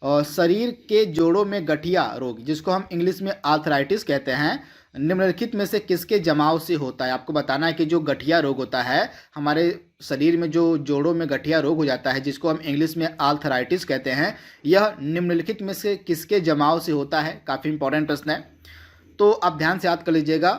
शरीर के जोड़ों में गठिया रोग, जिसको हम इंग्लिश में आर्थराइटिस कहते हैं, निम्नलिखित में से किसके जमाव से होता है? आपको बताना है कि जो गठिया रोग होता है, हमारे शरीर में जो जोड़ों में गठिया रोग हो जाता है, जिसको हम इंग्लिश में आर्थराइटिस कहते हैं, यह निम्नलिखित में से किसके जमाव से होता है? काफ़ी इंपॉर्टेंट प्रश्न है, तो आप ध्यान से याद कर लीजिएगा।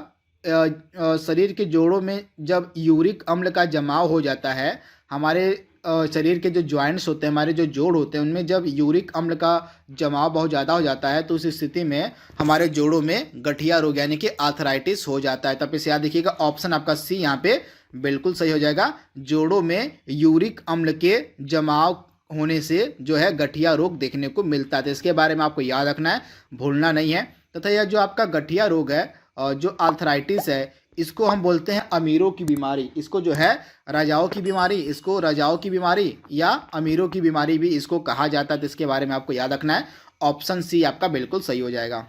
शरीर के जोड़ों में जब यूरिक अम्ल का जमाव हो जाता है, हमारे शरीर के जो जॉइंट्स होते हैं, हमारे जो जोड़ होते हैं, उनमें जब यूरिक अम्ल का जमाव बहुत ज़्यादा हो जाता है, तो उस स्थिति में हमारे जोड़ों में गठिया रोग यानी कि आर्थराइटिस हो जाता है। तब इसे याद रखिएगा, ऑप्शन आपका सी यहाँ पे बिल्कुल सही हो जाएगा। जोड़ों में यूरिक अम्ल के जमाव होने से जो है गठिया रोग देखने को मिलता है। तो इसके बारे में आपको याद रखना है, भूलना नहीं है। तथा यह जो आपका गठिया रोग है, जो आर्थराइटिस है, इसको हम बोलते हैं अमीरों की बीमारी। इसको जो है राजाओं की बीमारी, इसको राजाओं की बीमारी या अमीरों की बीमारी भी इसको कहा जाता है। तो इसके बारे में आपको याद रखना है, ऑप्शन सी आपका बिल्कुल सही हो जाएगा।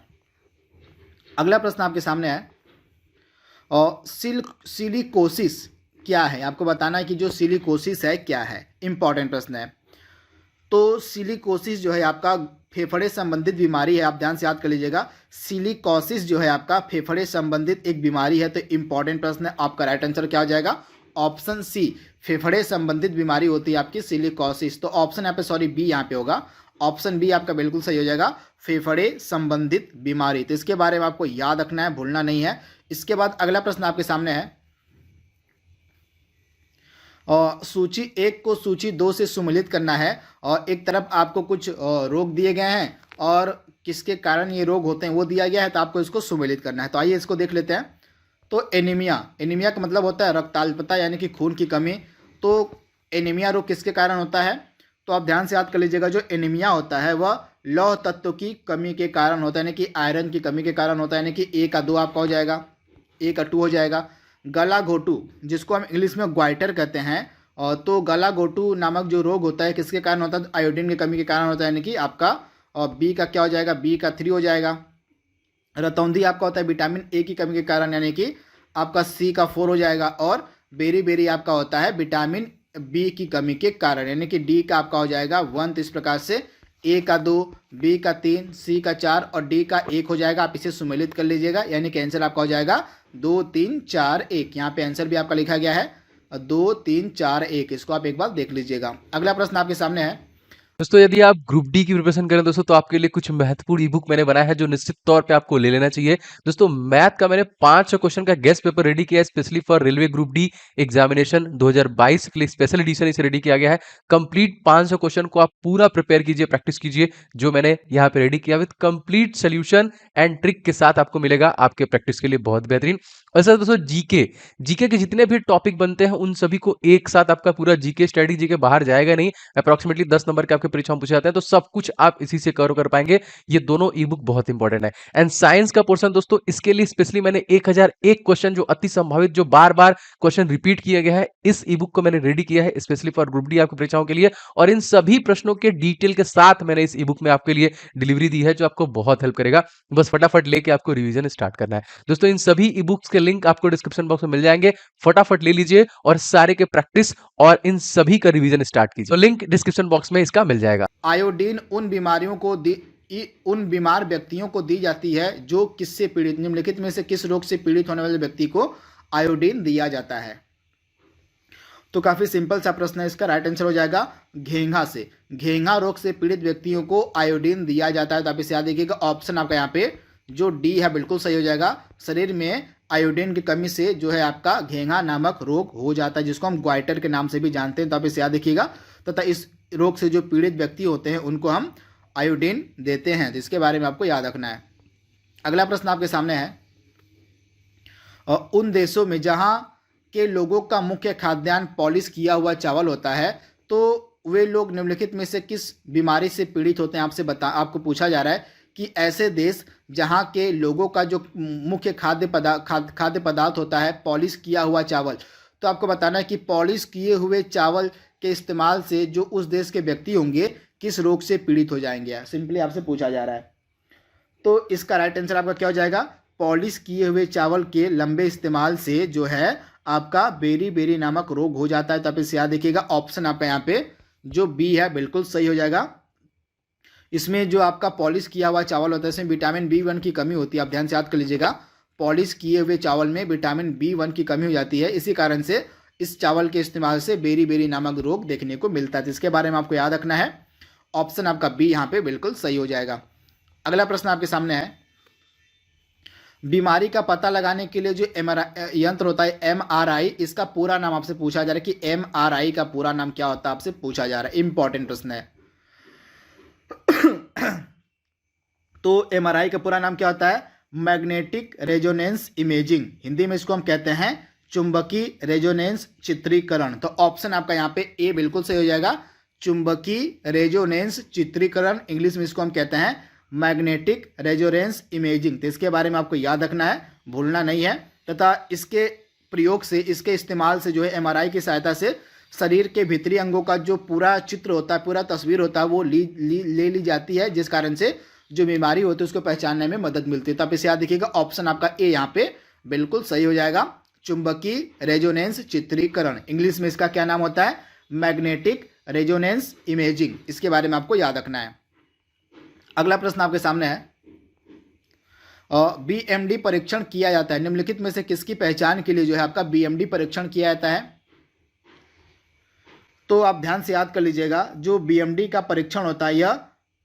अगला प्रश्न आपके सामने है, और सिलिकोसिस क्या है? आपको बताना है कि जो सिलिकोसिस है क्या है। इंपॉर्टेंट प्रश्न है। तो सिलिकोसिस जो है आपका फेफड़े संबंधित बीमारी है। आप ध्यान से याद कर लीजिएगा, सिलिकोसिस जो है आपका फेफड़े संबंधित एक बीमारी है। तो इंपॉर्टेंट प्रश्न है, आपका राइट आंसर क्या हो जाएगा? ऑप्शन सी, फेफड़े संबंधित बीमारी होती है आपकी सिलिकोसिस। तो ऑप्शन यहाँ पे सॉरी बी यहाँ पे होगा, ऑप्शन बी आपका बिल्कुल सही हो जाएगा, फेफड़े संबंधित बीमारी। तो इसके बारे में आपको याद रखना है, भूलना नहीं है। इसके बाद अगला प्रश्न आपके सामने है, और सूची 1 को सूची 2 से सुमेलित करना है। और एक तरफ आपको कुछ रोग दिए गए हैं और किसके कारण ये रोग होते हैं वो दिया गया है, तो आपको इसको सुमेलित करना है। तो आइए इसको देख लेते हैं। तो एनीमिया, एनीमिया का मतलब होता है रक्ताल्पता यानी कि खून की कमी। तो एनीमिया रोग किसके कारण होता है? तो आप ध्यान से याद कर लीजिएगा, जो एनीमिया होता है वह लौह तत्व की कमी के कारण होता है, यानी कि आयरन की कमी के कारण होता है। यानी कि ए का 2 आपका हो जाएगा, ए का 2 हो जाएगा। गला घोटू, जिसको हम इंग्लिश में ग्वाइटर कहते हैं, और तो गला घोटू नामक जो रोग होता है किसके कारण होता है? आयोडीन की कमी के कारण होता है, यानी कि आपका बी का क्या हो जाएगा? बी का 3 हो जाएगा। रतौंधी आपका होता है विटामिन ए की कमी के कारण, यानी कि आपका सी का 4 हो जाएगा। और बेरी बेरी आपका होता है विटामिन बी की कमी के कारण, यानी कि डी का आपका हो जाएगा 1। तो इस प्रकार से ए का 2, बी का 3, सी का 4 और डी का 1 हो जाएगा। आप इसे सुमेलित कर लीजिएगा, यानी कि आंसर आपका हो जाएगा 2 3 4 1। यहाँ पे आंसर भी आपका लिखा गया है 2 3 4 1। इसको आप एक बार देख लीजिएगा। अगला प्रश्न आपके सामने है, दोस्तों यदि आप ग्रुप डी की प्रिपरेशन करें दोस्तों, तो आपके लिए कुछ महत्वपूर्ण ई बुक मैंने बनाया है जो निश्चित तौर पे आपको ले लेना चाहिए। दोस्तों मैथ का मैंने 500 क्वेश्चन का गेस्ट पेपर रेडी किया है specially for railway group D examination 2022 के लिए। स्पेशल एडिशन इसे रेडी किया गया है। कंप्लीट 500 क्वेश्चन को आप पूरा प्रिपेयर कीजिए, प्रैक्टिस कीजिए, जो मैंने यहाँ पे रेडी किया with complete solution and trick के साथ आपको मिलेगा आपके प्रैक्टिस के लिए बहुत बेहतरीन। और सर दोस्तों जीके जीके के जितने भी टॉपिक बनते हैं उन सभी को एक साथ आपका पूरा जीके स्टडी, जीके बाहर जाएगा नहीं, अप्रोक्सीमेटली 10 नंबर के आपके परीक्षा में पूछे जाते हैं, तो सब कुछ आप इसी से कवर कर पाएंगे। ये दोनों ई बुक बहुत इंपॉर्टेंट है। एंड साइंस का पोर्शन दोस्तों, इसके लिए स्पेशली मैंने 1001 क्वेश्चन जो अति संभावित, जो बार बार क्वेश्चन रिपीट किया गया है, इस ई बुक को मैंने रेडी किया है स्पेशली फॉर ग्रुप डी आपकी परीक्षाओं के लिए। और इन सभी प्रश्नों के डिटेल के साथ मैंने इस ई बुक में आपके लिए डिलीवरी दी है, जो आपको बहुत हेल्प करेगा। बस फटाफट लेके आपको रिवीजन स्टार्ट करना है। दोस्तों इन सभी ई बुक्स के लिंक आपको डिस्क्रिप्शन बॉक्स में मिल जाएंगे, फटाफट ले लीजिए और सारे के प्रैक्टिस और इन सभी का रिवीजन स्टार्ट कीजिए। तो लिंक डिस्क्रिप्शन बॉक्स में इसका मिल जाएगा। आयोडीन उन बीमार व्यक्तियों को दी जाती है जो किससे पीड़ित, निम्नलिखित में से किस रोग से पीड़ित होने वाले व्यक्ति को आयोडीन दिया जाता है? तो काफी सिंपल सा प्रश्न है, इसका राइट आंसर हो जाएगा घेंघा से। घेंघा रोग से पीड़ित व्यक्तियों को आयोडीन दिया जाता है। तो आप इसे याद रखिएगा, ऑप्शन आपका यहाँ पे जो डी है बिल्कुल सही हो जाएगा। शरीर में आयोडीन की कमी से जो है आपका घेंघा नामक रोग हो जाता है, जिसको हम ग्वाइटर के नाम से भी जानते हैं। तो आप इसे याद रखिएगा। तथा इस रोग से जो पीड़ित व्यक्ति होते हैं उनको हम आयोडीन देते हैं, तो इसके बारे में आपको याद रखना है। अगला प्रश्न आपके सामने है, और उन देशों में जहां के लोगों का मुख्य खाद्यान्न पॉलिश किया हुआ चावल होता है, तो वे लोग निम्नलिखित में से किस बीमारी से पीड़ित होते हैं? आपको पूछा जा रहा है कि ऐसे देश जहां के लोगों का जो मुख्य खाद्य पदार्थ होता है पॉलिश किया हुआ चावल, तो आपको बताना है कि पॉलिश किए हुए चावल के इस्तेमाल से जो उस देश के व्यक्ति होंगे किस रोग से पीड़ित हो जाएंगे, सिंपली आपसे पूछा जा रहा है। तो इसका राइट आंसर आपका क्या हो जाएगा? पॉलिश किए हुए चावल के लंबे इस्तेमाल से जो है आपका बेरी बेरी नामक रोग हो जाता है। तो आप इसे याद रखिएगा, ऑप्शन आपका यहाँ पे जो बी है बिल्कुल सही हो जाएगा। इसमें जो आपका पॉलिश किया हुआ चावल होता है इसमें विटामिन B1 की कमी होती है, आप ध्यान से याद कर लीजिएगा। पॉलिश किए हुए चावल में विटामिन B1 की कमी हो जाती है, इसी कारण से इस चावल के इस्तेमाल से बेरी नामक रोग देखने को मिलता है। तो इसके बारे में आपको याद रखना है। ऑप्शन आपका बी यहाँ पे बिल्कुल सही हो जाएगा। अगला प्रश्न आपके सामने है, बीमारी का पता लगाने के लिए जो यंत्र होता है MRI, इसका पूरा नाम आपसे पूछा जा रहा है कि MRI का पूरा नाम क्या होता है, आपसे पूछा जा रहा है, इंपॉर्टेंट प्रश्न है। तो MRI का पूरा नाम क्या होता है? मैग्नेटिक रेजोनेंस इमेजिंग, हिंदी में इसको हम कहते हैं चुंबकीय रेजोनेंस चित्रीकरण। तो ऑप्शन आपका यहाँ पे ए बिल्कुल सही हो जाएगा, चुंबकीय रेजोनेंस चित्रीकरण, इंग्लिश में इसको हम कहते हैं मैग्नेटिक रेजोनेंस इमेजिंग। तो इसके बारे में आपको याद रखना है, भूलना नहीं है। तथा इसके प्रयोग से, इसके इस्तेमाल से जो है MRI की सहायता से शरीर के भीतरी अंगों का जो पूरा चित्र होता है, पूरा तस्वीर होता है, वो ले ली जाती है, जिस कारण से जो बीमारी होती है उसको पहचानने में मदद मिलती है। तो आप इसे याद रखिएगा, ऑप्शन आपका ए यहाँ पे बिल्कुल सही हो जाएगा, चुंबकीय रेजोनेंस चित्रीकरण। इंग्लिश में इसका क्या नाम होता है? Magnetic resonance imaging. इसके बारे में आपको याद रखना है। अगला प्रश्न आपके सामने है, BMD परीक्षण किया जाता है, निम्नलिखित में से किसकी पहचान के लिए जो है आपका BMD परीक्षण किया जाता है? तो आप ध्यान से याद कर लीजिएगा, जो BMD का परीक्षण होता है यह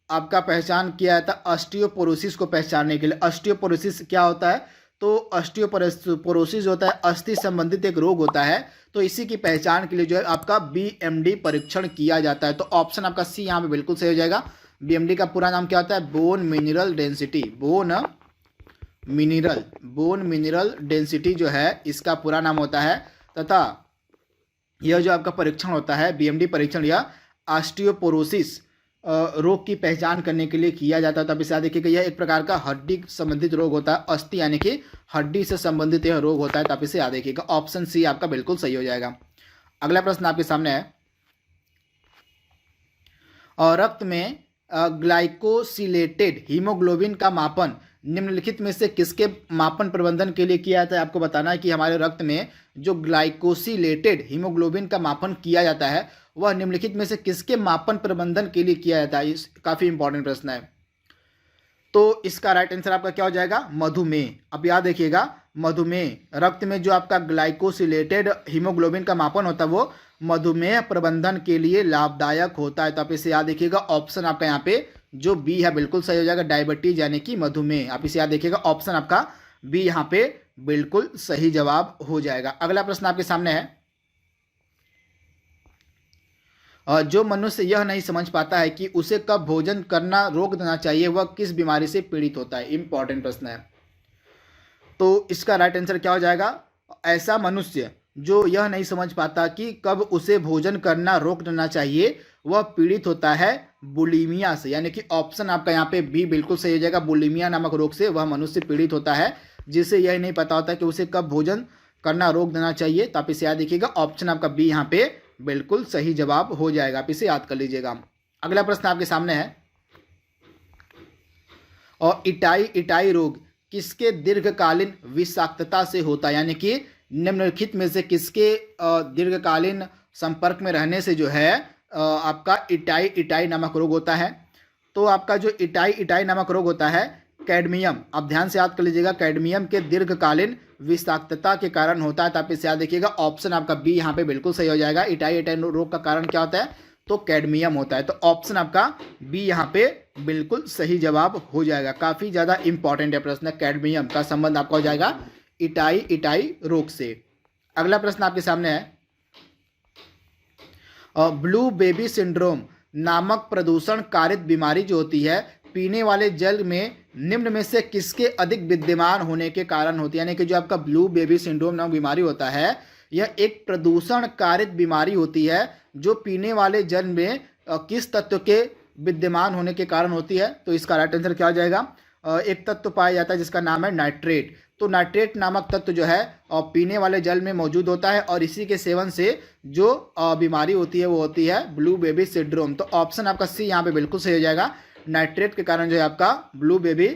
आपका पहचान किया जाता है ऑस्टियोपोरोसिस को पहचानने के लिए। ऑस्टियोपोरोसिस क्या होता है? तो ऑस्टियोपोरोसिस होता है अस्थि संबंधित एक रोग होता है, तो इसी की पहचान के लिए जो है आपका BMD परीक्षण किया जाता है। तो ऑप्शन आपका सी यहाँ पे बिल्कुल सही हो जाएगा। BMD का पूरा नाम क्या होता है? Bone mineral density, bone mineral density जो है इसका पूरा नाम होता है। तथा यह जो आपका परीक्षण होता है BMD परीक्षण, यह ऑस्टियोपोरोसिस रोग की पहचान करने के लिए किया जाता है। तब इसे याद रखिएगा, यह एक प्रकार का हड्डी संबंधित रोग होता है, अस्थि यानी कि हड्डी से संबंधित यह रोग होता है। तब इसे याद रखिएगा, ऑप्शन सी आपका बिल्कुल सही हो जाएगा। अगला प्रश्न आपके सामने है, और रक्त में ग्लाइकोसिलेटेड हीमोग्लोबिन का मापन निम्नलिखित में से किसके मापन प्रबंधन के लिए किया जाता है? आपको बताना है कि हमारे रक्त में जो ग्लाइकोसिलेटेड हीमोग्लोबिन का मापन किया जाता है वह निम्नलिखित में से किसके मापन प्रबंधन के लिए किया जाता है? काफी इंपॉर्टेंट प्रश्न है। तो इसका राइट आंसर आपका क्या हो जाएगा? मधुमेह। अब याद रखिएगा, मधुमेह, रक्त में जो आपका ग्लाइकोसिलेटेड हीमोग्लोबिन का मापन होता है वो मधुमेह प्रबंधन के लिए लाभदायक होता है। तो आप इसे याद रखिएगा, ऑप्शन आपका यहाँ पे जो बी है बिल्कुल सही हो जाएगा, डायबिटीज यानी कि मधुमेह। आप इसे याद रखिएगा, ऑप्शन आपका बी यहाँ पे बिल्कुल सही जवाब हो जाएगा। अगला प्रश्न आपके सामने है, जो मनुष्य यह नहीं समझ पाता है कि उसे कब भोजन करना रोक देना चाहिए, वह किस बीमारी से पीड़ित होता है? इंपॉर्टेंट प्रश्न है। तो इसका राइट आंसर क्या हो जाएगा? ऐसा मनुष्य जो यह नहीं समझ पाता कि कब उसे भोजन करना रोक देना चाहिए, वह पीड़ित होता है बुलिमिया से, यानी कि ऑप्शन आपका यहाँ पे बी बिल्कुल सही हो जाएगा। बुलिमिया नामक रोग से वह मनुष्य पीड़ित होता है जिसे यह नहीं पता होता कि उसे कब भोजन करना रोक देना चाहिए। तो आप इसे याद रखिएगा, ऑप्शन आपका बी यहाँ पे बिल्कुल सही जवाब हो जाएगा। आप इसे याद कर लीजिएगा। अगला प्रश्न आपके सामने है, और इटाई रोग किसके दीर्घकालीन विषाक्तता से होता है? यानी कि निम्नलिखित में से किसके दीर्घकालीन संपर्क में रहने से जो है आपका इटाई नामक रोग होता है? तो आपका जो इटाई नामक रोग होता है कैडमियम, आप ध्यान से याद कर लीजिएगा, कैडमियम के दीर्घकालीन विषाक्तता के कारण होता है। तो आप इसे याद रखिएगा, ऑप्शन आपका बी यहाँ पे बिल्कुल सही हो जाएगा। इटाई रोग का कारण क्या होता है? तो कैडमियम होता है। तो ऑप्शन आपका बी यहाँ पे बिल्कुल सही जवाब हो जाएगा। काफी ज्यादा इंपॉर्टेंट है प्रश्न, कैडमियम का संबंध आपका हो जाएगा इटाई रोग से। अगला प्रश्न आपके सामने है, ब्लू बेबी सिंड्रोम नामक प्रदूषण कारित बीमारी जो होती है पीने वाले जल में निम्न में से किसके अधिक विद्यमान होने के कारण होती है? यानी कि जो आपका ब्लू बेबी सिंड्रोम नामक बीमारी होता है यह एक प्रदूषण कारित बीमारी होती है जो पीने वाले जल में किस तत्व के विद्यमान होने के कारण होती है? तो इसका राइट आंसर क्या हो जाएगा? एक तत्व पाया जाता है जिसका नाम है नाइट्रेट। तो नाइट्रेट नामक तत्व जो है पीने वाले जल में मौजूद होता है और इसी के सेवन से जो बीमारी होती है वो होती है ब्लू बेबी सिंड्रोम। तो ऑप्शन आपका सी यहाँ पे बिल्कुल सही हो जाएगा। नाइट्रेट के कारण जो है आपका ब्लू बेबी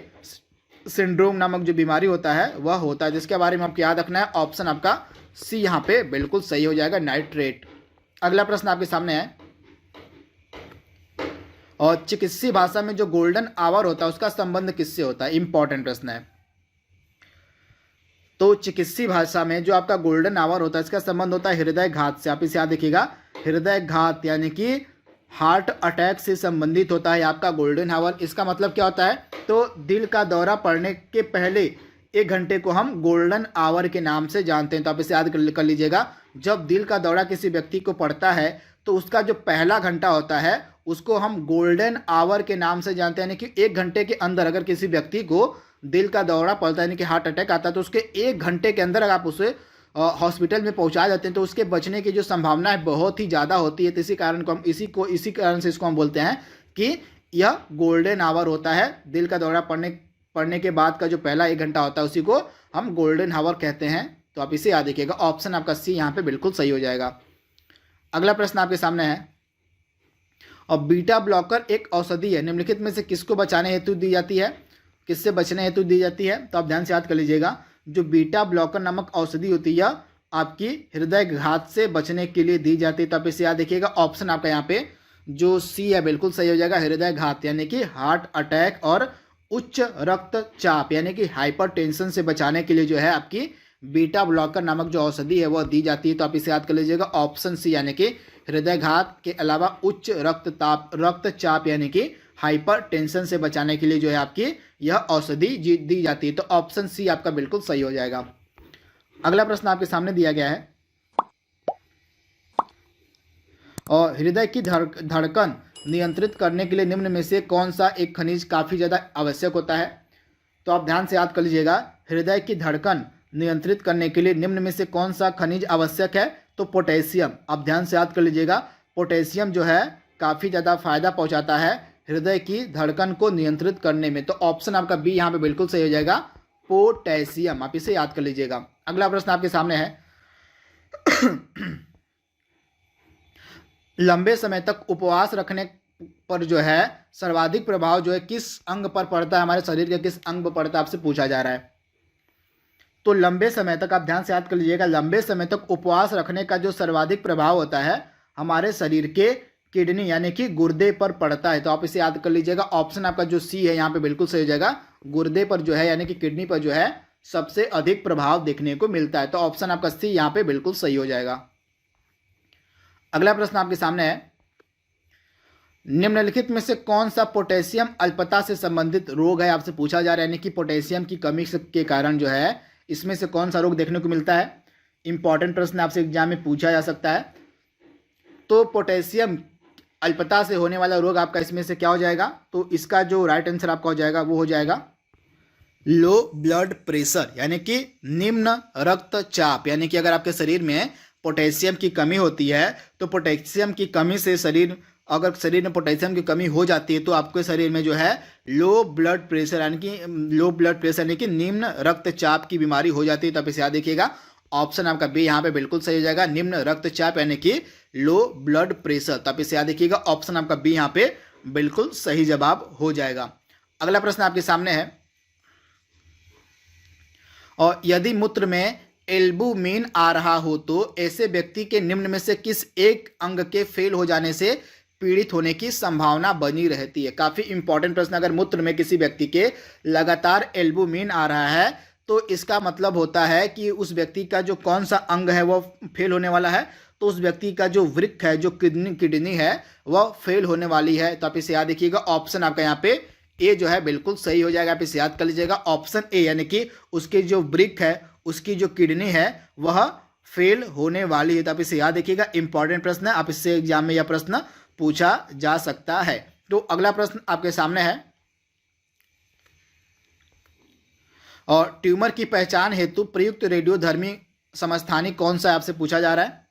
सिंड्रोम नामक जो बीमारी होता है वह होता है, जिसके बारे में आपको याद रखना है। ऑप्शन आपका सी यहाँ पे बिल्कुल सही हो जाएगा, नाइट्रेट। अगला प्रश्न आपके सामने है, और चिकित्सीय भाषा में जो गोल्डन आवर होता है उसका संबंध किससे होता है? इंपॉर्टेंट प्रश्न है। तो चिकित्सीय भाषा में जो आपका गोल्डन आवर होता है इसका संबंध होता है हृदय घात से। आप इसे याद रखिएगा, हृदय घात यानी कि हार्ट अटैक से संबंधित होता है आपका गोल्डन आवर। इसका मतलब क्या होता है? तो दिल का दौरा पड़ने के पहले 1 घंटे को हम गोल्डन आवर के नाम से जानते हैं। तो आप इसे याद कर लीजिएगा, जब दिल का दौरा किसी व्यक्ति को पड़ता है तो उसका जो पहला घंटा होता है उसको हम गोल्डन आवर के नाम से जानते हैं। यानी कि 1 घंटे के अंदर अगर किसी व्यक्ति को दिल का दौरा पड़ता है यानी कि हार्ट अटैक आता है तो उसके 1 घंटे के अंदर अगर आप उसे हॉस्पिटल में पहुंचा जाते हैं तो उसके बचने की जो संभावना है बहुत ही ज़्यादा होती है। तो इसी कारण को हम इसी कारण से इसको हम बोलते हैं कि यह गोल्डन आवर होता है। दिल का दौरा पड़ने के बाद का जो पहला 1 घंटा होता है उसी को हम गोल्डन आवर कहते हैं। तो आप इसे याद रखिएगा, ऑप्शन आपका सी यहाँ पे बिल्कुल सही हो जाएगा। अगला प्रश्न आपके सामने है, और बीटा ब्लॉकर एक औषधि है, निम्नलिखित में से किसको बचाने हेतु दी जाती है? किससे बचने हेतु दी जाती है? तो आप ध्यान से याद कर लीजिएगा, जो बीटा ब्लॉकर नामक औषधि होती है आपकी हृदय घात से बचने के लिए दी जाती है। तो आप इसे याद रखिएगा, ऑप्शन आपका यहाँ पे जो सी है बिल्कुल सही हो जाएगा। हृदय घात यानी कि हार्ट अटैक और उच्च रक्तचाप यानी कि हाइपरटेंशन से बचाने के लिए जो है आपकी बीटा ब्लॉकर नामक जो औषधि है वह दी जाती है। तो आप इसे याद कर लीजिएगा, ऑप्शन सी यानी कि हृदय घात के अलावा उच्च रक्तचाप यानी कि हाइपरटेंशन से बचाने के लिए जो है आपकी यह औषधि दी जाती है। तो ऑप्शन सी आपका बिल्कुल सही हो जाएगा। अगला प्रश्न आपके सामने दिया गया है, और हृदय की धड़कन नियंत्रित करने के लिए निम्न में से कौन सा एक खनिज काफ़ी ज़्यादा आवश्यक होता है? तो आप ध्यान से याद कर लीजिएगा, हृदय की धड़कन नियंत्रित करने के लिए निम्न में से कौन सा खनिज आवश्यक है? तो पोटेशियम। आप ध्यान से याद कर लीजिएगा, पोटेशियम जो है काफ़ी ज़्यादा फायदा पहुंचाता है हृदय की धड़कन को नियंत्रित करने में। तो ऑप्शन आपका बी यहाँ पे बिल्कुल सही हो जाएगा, पोटेशियम। आप इसे याद कर लीजिएगा। अगला प्रश्न आपके सामने है, लंबे समय तक उपवास रखने पर जो है सर्वाधिक प्रभाव जो है किस अंग पर पड़ता है? हमारे शरीर के किस अंग पर पड़ता है आपसे पूछा जा रहा है। तो लंबे समय तक आप ध्यान से याद कर लीजिएगा, लंबे समय तक उपवास रखने का जो सर्वाधिक प्रभाव होता है हमारे शरीर के किडनी यानी कि गुर्दे पर पड़ता है। तो आप इसे याद कर लीजिएगा, ऑप्शन आपका जो सी है यहाँ पे बिल्कुल सही हो जाएगा। गुर्दे पर जो है यानी कि किडनी पर जो है सबसे अधिक प्रभाव देखने को मिलता है। तो ऑप्शन आपका सी यहाँ पे बिल्कुल सही हो जाएगा। अगला प्रश्न आपके सामने है, निम्नलिखित में से कौन सा पोटेशियम अल्पता से संबंधित रोग है? आपसे पूछा जा रहा है, यानी कि पोटेशियम की कमी के कारण जो है इसमें से कौन सा रोग देखने को मिलता है? इंपॉर्टेंट प्रश्न आपसे एग्जाम में पूछा जा सकता है। तो पोटेशियम अल्पता से होने वाला रोग आपका इसमें से क्या हो जाएगा? तो इसका जो राइट आंसर आपका हो जाएगा वो हो जाएगा लो ब्लड प्रेशर यानी कि निम्न रक्तचाप। यानी कि अगर आपके शरीर में पोटेशियम की कमी होती है तो पोटेशियम की कमी से अगर शरीर में पोटेशियम की कमी हो जाती है तो आपके शरीर में जो है लो ब्लड प्रेशर यानी कि निम्न रक्तचाप की बीमारी हो जाती है। तो आप इसे याद रखिएगा, ऑप्शन आपका बी यहाँ पे बिल्कुल सही हो जाएगा, निम्न रक्तचाप यानी कि लो ब्लड प्रेशर। तो आप इसे याद रखिएगा, ऑप्शन आपका बी यहाँ पे बिल्कुल सही जवाब हो जाएगा। अगला प्रश्न आपके सामने है, और यदि मूत्र में एल्बुमिन आ रहा हो तो ऐसे व्यक्ति के निम्न में से किस एक अंग के फेल हो जाने से पीड़ित होने की संभावना बनी रहती है? काफी इंपॉर्टेंट प्रश्न। अगर मूत्र में किसी व्यक्ति के लगातार एल्बुमिन आ रहा है तो इसका मतलब होता है कि उस व्यक्ति का जो कौन सा अंग है वह फेल होने वाला है। तो उस व्यक्ति का जो वृक्क है, जो किडनी है वह फेल होने वाली है। तो आप इसे याद रखिएगा, ऑप्शन आपका यहाँ पे ए जो है बिल्कुल सही हो जाएगा। आप इसे याद कर लीजिएगा, ऑप्शन ए यानी कि उसके जो वृक्क है, उसकी जो किडनी है वह फेल होने वाली है। तो आप इसे याद रखिएगा, इंपॉर्टेंट प्रश्न है, आप इससे एग्जाम में यह प्रश्न पूछा जा सकता है। तो अगला प्रश्न आपके सामने है, और ट्यूमर की पहचान हेतु प्रयुक्त रेडियोधर्मी समस्थानिक कौन सा है? आपसे पूछा जा रहा है।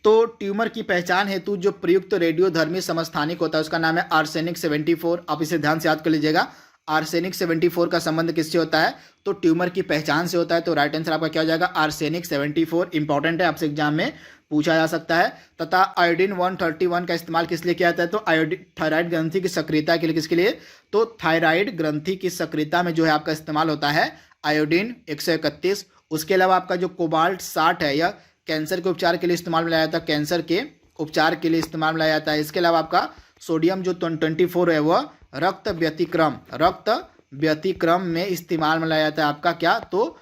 तो ट्यूमर की पहचान हेतु जो प्रयुक्त रेडियोधर्मी समस्थानिक होता है उसका नाम है आर्सेनिक 74। आप इसे ध्यान से याद कर लीजिएगा, आर्सेनिक 74 का संबंध किससे होता है? तो ट्यूमर की पहचान से होता है। तो राइट आंसर आपका क्या हो जाएगा? आर्सेनिक 74। इंपॉर्टेंट है, आपसे एग्जाम में पूछा जा सकता है। तथा आयोडीन 131 का इस्तेमाल किस लिए किया जाता है? तो थायराइड ग्रंथि की सक्रियता के लिए। किसके लिए? तो थायराइड ग्रंथि की सक्रियता में जो है आपका इस्तेमाल होता है आयोडीन 131। उसके अलावा आपका जो कोबाल्ट 60 है यह कैंसर के उपचार के लिए इस्तेमाल में लाया जाता है, कैंसर के उपचार के लिए इस्तेमाल में लाया जाता है। इसके अलावा आपका सोडियम जो 24 है वह रक्त व्यतिक्रम में इस्तेमाल में लाया जाता है आपका क्या, तो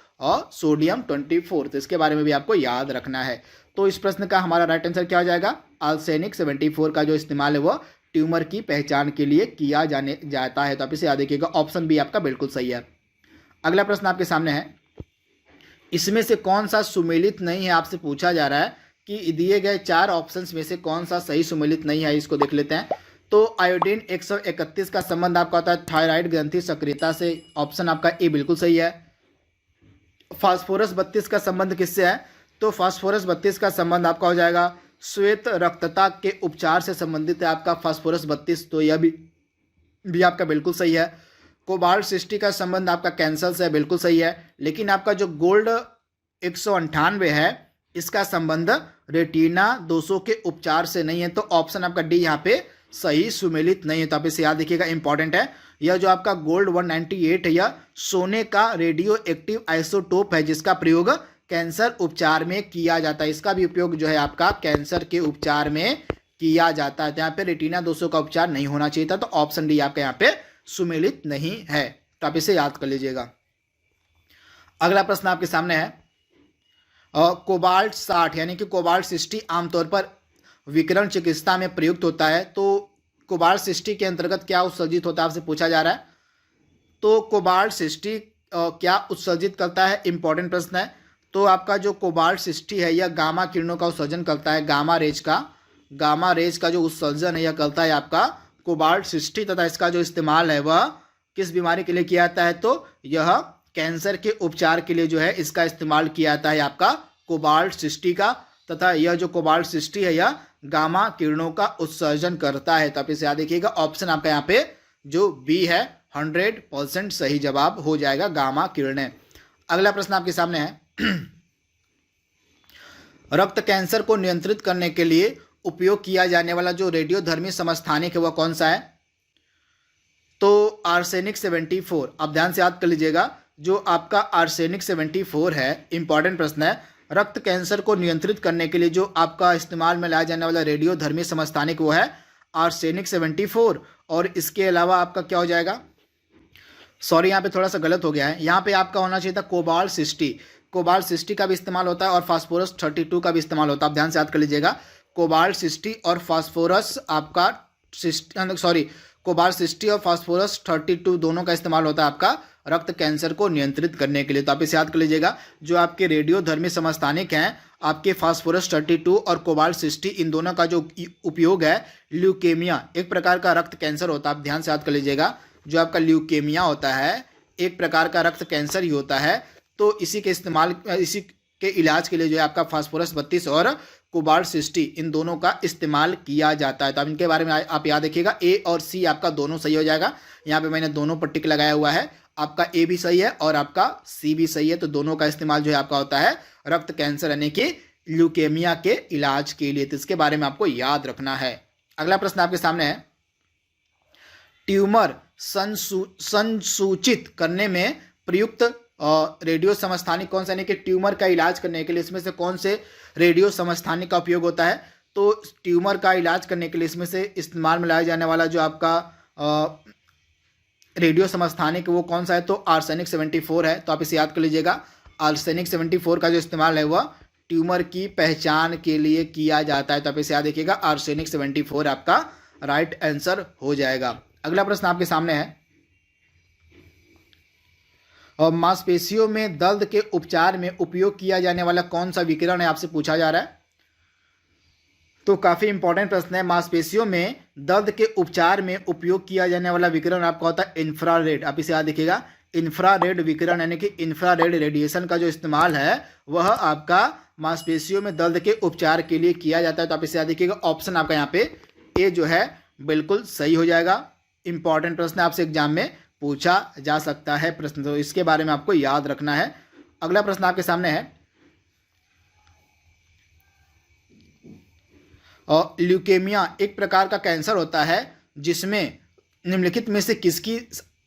सोडियम 24। तो इसके बारे में भी आपको याद रखना है। तो इस प्रश्न का हमारा राइट आंसर क्या हो जाएगा, आर्सेनिक 74 का जो इस्तेमाल है वह ट्यूमर की पहचान के लिए किया जाता है। तो आप इसे याद रखिएगा, ऑप्शन बी आपका बिल्कुल सही है। अगला प्रश्न आपके सामने है, इसमें से कौन सा सुमेलित नहीं है, आपसे पूछा जा रहा है कि दिए गए 4 ऑप्शंस में से कौन सा सही सुमेलित नहीं है, इसको देख लेते हैं। तो आयोडीन 131 का संबंध आपका होता है थायराइड ग्रंथि सक्रियता से, ऑप्शन आपका ए बिल्कुल सही है। फास्फोरस 32 का संबंध किससे है, तो फास्फोरस 32 का संबंध आपका हो जाएगा श्वेत रक्तता के उपचार से संबंधित है आपका फास्फोरस 32, तो यह भी आपका बिल्कुल सही है। कोबाल्ट 60 का संबंध आपका कैंसर से है, बिल्कुल सही है। लेकिन आपका जो गोल्ड 198 है इसका संबंध रेटिना दोषों के उपचार से नहीं है, तो ऑप्शन आपका डी यहाँ पे सही सुमेलित नहीं है। तो आप इसे याद रखिएगा, इंपॉर्टेंट है। यह जो आपका गोल्ड 198 है यह सोने का रेडियो एक्टिव आइसोटोप है जिसका प्रयोग कैंसर उपचार में किया जाता है। इसका भी उपयोग जो है आपका कैंसर के उपचार में किया जाता है। तो यहाँ पे रेटिना दोषों का उपचार नहीं होना चाहिए था, तो ऑप्शन डी आपका यहाँ पे सुमेलित नहीं है। तो आप इसे याद कर लीजिएगा। अगला प्रश्न आपके सामने है, कोबाल्ट 60 यानी कि कोबाल्ट 60 आमतौर पर विकिरण चिकित्सा में प्रयुक्त होता है, तो कोबाल्ट 60 के अंतर्गत क्या उत्सर्जित होता है, आपसे पूछा जा रहा है। तो कोबाल्ट 60 क्या उत्सर्जित करता है, इंपॉर्टेंट प्रश्न है। तो आपका जो कोबाल्ट 60 है यह गामा किरणों का उत्सर्जन करता है, गामा रेज का जो उत्सर्जन है यह करता है आपका कोबाल्ट 60, तथा इसका जो इस्तेमाल है वह किस बीमारी के लिए किया जाता है, तो यह कैंसर के उपचार के लिए जो है इसका इस्तेमाल किया जाता है आपका कोबाल्ट 60 का, तथा यह जो कोबाल्ट 60 है यह गामा किरणों का उत्सर्जन करता है। तो आप इसे याद रखिएगा, ऑप्शन आपका यहाँ पे जो बी है 100% सही जवाब हो जाएगा, गामा किरणें। अगला प्रश्न आपके सामने है, रक्त कैंसर को नियंत्रित करने के लिए उपयोग किया जाने वाला जो रेडियोधर्मी समस्थानिक है वह कौन सा है, तो आर्सेनिक 74। आप ध्यान से याद कर लीजिएगा, जो आपका आर्सेनिक 74 है, इंपॉर्टेंट प्रश्न है। रक्त कैंसर को नियंत्रित करने के लिए जो आपका इस्तेमाल में लाया जाने वाला रेडियोधर्मी समस्थानिक वो है आर्सेनिक 74। और इसके अलावा आपका क्या हो जाएगा, सॉरी यहाँ पे थोड़ा सा गलत हो गया है, यहाँ पे आपका होना चाहिए था कोबाल्ट 60। कोबाल्ट 60 का भी इस्तेमाल होता है और फास्फोरस 32 का भी इस्तेमाल होता है। आप ध्यान से याद कर लीजिएगा, कोबाल्ट 60 और फास्फोरस आपका कोबाल्ट 60 और फास्फोरस 32 दोनों का इस्तेमाल होता है आपका रक्त कैंसर को नियंत्रित करने के लिए। तो आप इसे याद कर लीजिएगा, जो आपके रेडियोधर्मी समस्थानिक हैं आपके फास्फोरस 32 और कोबाल्ट 60, इन दोनों का जो उपयोग है ल्यूकेमिया, एक प्रकार का रक्त कैंसर होता है। आप ध्यान से याद कर लीजिएगा, जो आपका ल्यूकेमिया होता है एक प्रकार का रक्त कैंसर ही होता है, तो इसी के इलाज के लिए जो है आपका फास्फोरस 32 और कोबाल्ट 60 इन दोनों का इस्तेमाल किया जाता है। तो अब इनके बारे में आप याद रखिएगा, ए और सी आपका दोनों सही हो जाएगा। यहाँ पे मैंने दोनों पर टिक लगाया हुआ है, आपका ए भी सही है और आपका सी भी सही है। तो दोनों का इस्तेमाल जो है आपका होता है रक्त कैंसर यानी कि ल्यूकेमिया के इलाज के लिए। तो इसके बारे में आपको याद रखना है। अगला प्रश्न आपके सामने है, ट्यूमर संसूचित करने में प्रयुक्त रेडियो समस्थानिक कौन सा, यानी कि ट्यूमर का इलाज करने के लिए इसमें से कौन से रेडियो समस्थानिक का उपयोग होता है, तो ट्यूमर का इलाज करने के लिए इसमें से इस्तेमाल में लाया जाने वाला जो आपका रेडियो समस्थानिक वो कौन सा है, तो आर्सेनिक 74 है। तो आप इसे याद कर लीजिएगा, आर्सेनिक 74 का जो इस्तेमाल है वह ट्यूमर की पहचान के लिए किया जाता है। तो आप इसे याद रखिएगा, आर्सेनिक 74 आपका राइट आंसर हो जाएगा। अगला प्रश्न आपके सामने है, और मांसपेशियों में दर्द के उपचार में उपयोग किया जाने वाला कौन सा विकिरण है, आपसे पूछा जा रहा है। तो काफ़ी इंपॉर्टेंट प्रश्न है, मांसपेशियों में दर्द के उपचार में उपयोग किया जाने वाला विकिरण आपका होता है इंफ्रारेड। आप इसे याद रखिएगा, इंफ्रारेड विकिरण यानी कि इंफ्रारेड रेडिएशन का जो इस्तेमाल है वह आपका मांसपेशियों में दर्द के उपचार के लिए किया जाता है। तो आप इसे याद रखिएगा, ऑप्शन आपका यहाँ पे ए जो है बिल्कुल सही हो जाएगा। इंपॉर्टेंट प्रश्न आपसे एग्जाम में पूछा जा सकता है प्रश्न, तो इसके बारे में आपको याद रखना है। अगला प्रश्न आपके सामने है, और ल्यूकेमिया एक प्रकार का कैंसर होता है जिसमें निम्नलिखित में से किसकी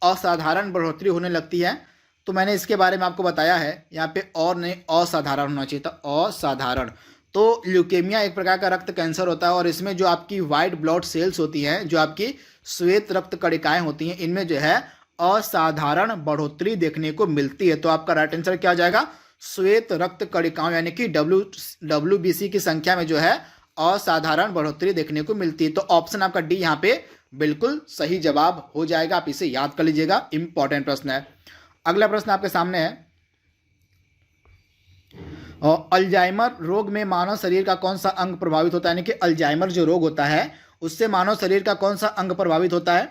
असाधारण बढ़ोतरी होने लगती है। तो मैंने इसके बारे में आपको बताया है, यहाँ पे और नहीं असाधारण होना चाहिए था, असाधारण। तो ल्यूकेमिया एक प्रकार का रक्त कैंसर होता है और इसमें जो आपकी वाइट ब्लड सेल्स होती हैं, जो आपकी श्वेत रक्त कणिकाएं होती हैं, इनमें जो है असाधारण बढ़ोतरी देखने को मिलती है। तो आपका राइट आंसर क्या हो जाएगा? श्वेत रक्त कणिकाओं यानी कि WBC की संख्या में जो है असाधारण बढ़ोतरी देखने को मिलती है। तो ऑप्शन आपका डी यहाँ पे बिल्कुल सही जवाब हो जाएगा। आप इसे याद कर लीजिएगा, इंपॉर्टेंट प्रश्न है। अगला प्रश्न आपके सामने है, और अल्जाइमर रोग में मानव शरीर का कौन सा अंग प्रभावित होता है? यानी कि अल्जाइमर जो रोग होता है उससे मानव शरीर का कौन सा अंग प्रभावित होता है?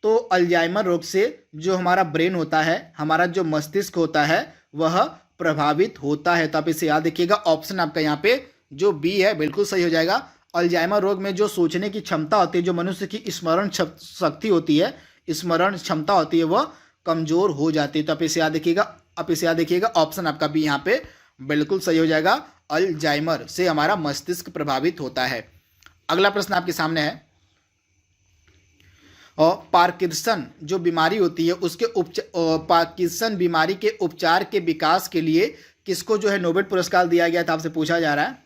तो अल्जाइमर रोग से जो हमारा ब्रेन होता है, हमारा जो मस्तिष्क होता है, वह प्रभावित होता है। तो आप इसे याद रखिएगा। ऑप्शन आपका यहाँ पे जो बी है बिल्कुल सही हो जाएगा। अल्जाइमर रोग में जो सोचने की क्षमता होती है, जो मनुष्य की स्मरण शक्ति होती है, स्मरण क्षमता होती है, वह कमजोर हो जाती है। तो आप इसे याद रखिएगा। ऑप्शन आपका बी यहाँ पे बिल्कुल सही हो जाएगा। अल्जाइमर से हमारा मस्तिष्क प्रभावित होता है। अगला प्रश्न आपके सामने है, और पार्किंसन जो बीमारी होती है उसके पार्किंसन बीमारी के उपचार के विकास के लिए किसको जो है नोबेल पुरस्कार दिया गया था, आपसे पूछा जा रहा है।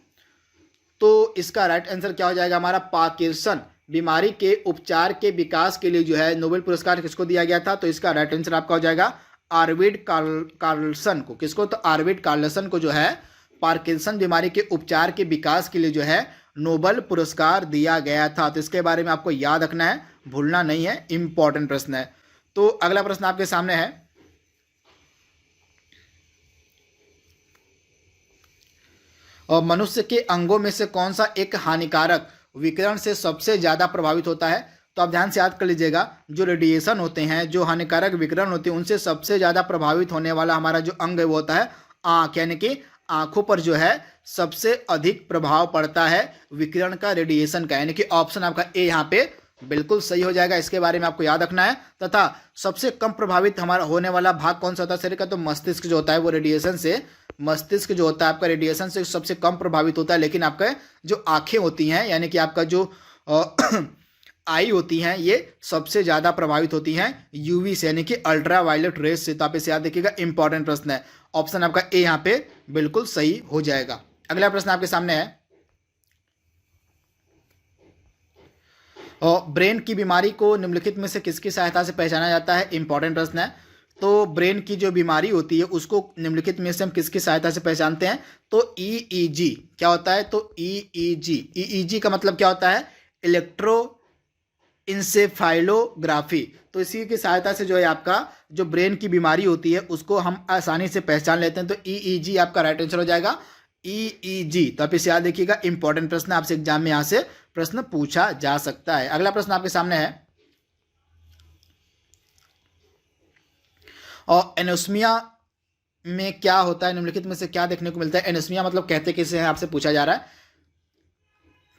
तो इसका राइट आंसर क्या हो जाएगा? हमारा पार्किंसन बीमारी के उपचार के विकास के लिए जो है नोबेल पुरस्कार किसको दिया गया था? तो इसका राइट आंसर आपका हो जाएगा आर्विड कार्लसन को। किसको? तो आर्विड कार्लसन को जो है पार्किंसन बीमारी के उपचार के विकास के लिए जो है नोबेल पुरस्कार दिया गया था। तो इसके बारे में आपको याद रखना है, भूलना नहीं है, इंपॉर्टेंट प्रश्न है। तो अगला प्रश्न आपके सामने है, और मनुष्य के अंगों में से कौन सा एक हानिकारक विकिरण से सबसे ज्यादा प्रभावित होता है? तो आप ध्यान से याद कर लीजिएगा। जो रेडिएशन होते हैं, जो हानिकारक विकिरण होते हैं, उनसे सबसे ज्यादा प्रभावित होने वाला हमारा जो अंग है वो होता है आंख, यानी कि आंखों पर जो है सबसे अधिक प्रभाव पड़ता है विकिरण का, रेडिएशन का। यानी कि ऑप्शन आपका ए यहाँ पे बिल्कुल सही हो जाएगा। इसके बारे में आपको याद रखना है। तथा सबसे कम प्रभावित हमारा होने वाला भाग कौन सा होता है शरीर का? तो मस्तिष्क जो होता है वो रेडिएशन से, मस्तिष्क जो होता है आपका रेडिएशन से सबसे कम प्रभावित होता है। लेकिन आपका जो आंखें होती हैं, यानी कि आपका जो आई होती हैं, ये सबसे ज्यादा प्रभावित होती हैं यूवी से, यानी कि अल्ट्रा वायलेट रेस से। तो आप इसे याद रखिएगा, इंपॉर्टेंट प्रश्न है। ऑप्शन आपका ए यहाँ पे बिल्कुल सही हो जाएगा। अगला प्रश्न आपके सामने है, और ब्रेन की बीमारी को निम्नलिखित में से किसकी सहायता से पहचाना जाता है? इंपॉर्टेंट प्रश्न है। तो ब्रेन की जो बीमारी होती है उसको निम्नलिखित में से हम किसकी सहायता से पहचानते हैं? तो ईईजी क्या होता है? तो ईईजी का मतलब क्या होता है? इलेक्ट्रो इंसेफाइलोग्राफी। तो इसी की सहायता से जो है आपका जो ब्रेन की बीमारी होती है उसको हम आसानी से पहचान लेते हैं। तो ईईजी आपका राइट आंसर हो जाएगा, ईईजी। तो आप इसे याद देखिएगा, इंपॉर्टेंट प्रश्न, आपसे एग्जाम में यहाँ से प्रश्न पूछा जा सकता है। अगला प्रश्न आपके सामने है, और एनोस्मिया में क्या होता है? निम्नलिखित में से क्या देखने को मिलता है? एनोस्मिया मतलब कहते किसे हैं, आपसे पूछा जा रहा है।